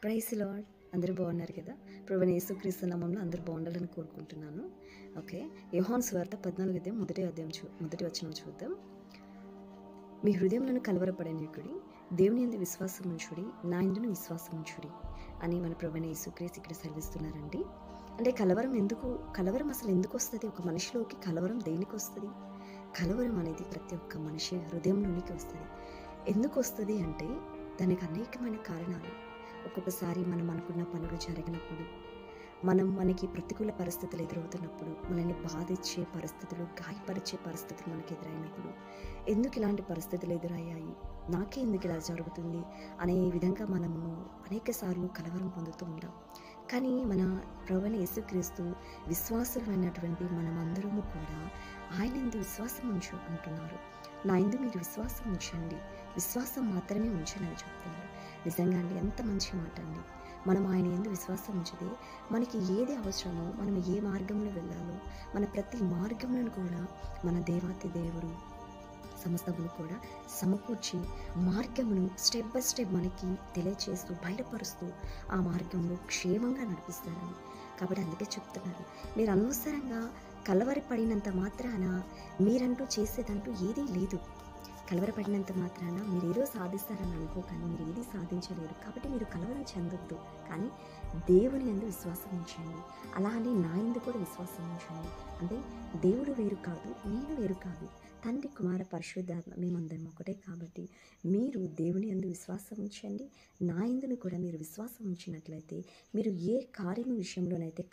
Praise lord. అందరూ బాగున్నారు కదా? ప్రభువైన యేసుక్రీస్తు నామములో అందరూ బాగుండాలని కోరుకుంటున్నాను. ఓకే. యోహాను సువార్త 14 అధ్యాయం మొదటి వచనం చూద్దాం. మీ హృదయములను కలవరపడనీయకుడి, దేవుని యందు విశ్వాసం ఉంచుడి, నా యందును విశ్వాసం ఉంచుడి అని మన ప్రభువైన యేసుక్రీస్తు ఇక్కడ సెలవిస్తున్నారండి. అంటే కలవరం అసలు ఎందుకు వస్తుంది? ఒక మనిషిలోకి కలవరం దేనికి వస్తుంది? కలవరం అనేది ప్రతి ఒక్క మనిషి హృదయంలోనికి వస్తుంది. ఎందుకు వస్తుంది అంటే దానికి అనేకమైన కారణాలు. ఒక్కొక్కసారి మనం అనుకున్న పనులు జరగనప్పుడు, మనకి ప్రతికూల పరిస్థితులు ఎదురవుతున్నప్పుడు, మనల్ని బాధించే పరిస్థితులు, గాయపరిచే పరిస్థితులు మనకి ఎదురైనప్పుడు, ఎందుకు ఇలాంటి పరిస్థితులు ఎదురయ్యాయి, నాకే ఎందుకు ఇలా జరుగుతుంది అనే విధంగా మనము అనేక సార్లు కలవరం పొందుతూ ఉంటాం. కానీ మన ప్రభువైన యేసుక్రీస్తు విశ్వాసులైనటువంటి మనమందరము కూడా ఆయన యందు విశ్వాసం ఉంచు అంటున్నారు. నా యందు మీరు విశ్వాసం ఉంచండి, విశ్వాసం మాత్రమే ఉంచండి అని చెప్తున్నారు. నిజంగా అండి, ఎంత మంచి మాట అండి. మనం ఆయన యందు విశ్వాసం ఉంచితే మనకి ఏది అవసరమో, మనం ఏ మార్గంలో వెళ్ళాలో, మన ప్రతి మార్గంలో కూడా మన దేవాతి దేవుడు సమస్తమును కూడా సమకూర్చి మార్గమును స్టెప్ బై స్టెప్ మనకి తెలియచేస్తూ బయలుపరుస్తూ ఆ మార్గంలో క్షేమంగా నడిపిస్తారని. కాబట్టి అందుకే చెప్తున్నారు, మీరు అనవసరంగా కలవరపడినంత మాత్రాన మీరంటూ చేసేదంటూ ఏదీ లేదు. కలవరపడినంత మాత్రాన మీరు ఏదో సాధిస్తారని అనుకోకండి. మీరు ఏది సాధించలేరు. కాబట్టి మీరు కలవరం చెందొద్దు, కానీ దేవుని యందు విశ్వాసం ఉంచండి. అలానే నా యందు కూడా విశ్వాసం ఉంచండి. అంటే దేవుడు వేరు కాదు, నేను వేరు కాదు, తండ్రి కుమార పరిశుద్ధాత్మ మేమందరం ఒకటే. కాబట్టి మీరు దేవుని యందు విశ్వాసం ఉంచండి. నా యందును కూడా మీరు విశ్వాసం ఉంచినట్లయితే మీరు ఏ కార్యము విషయంలోనైతే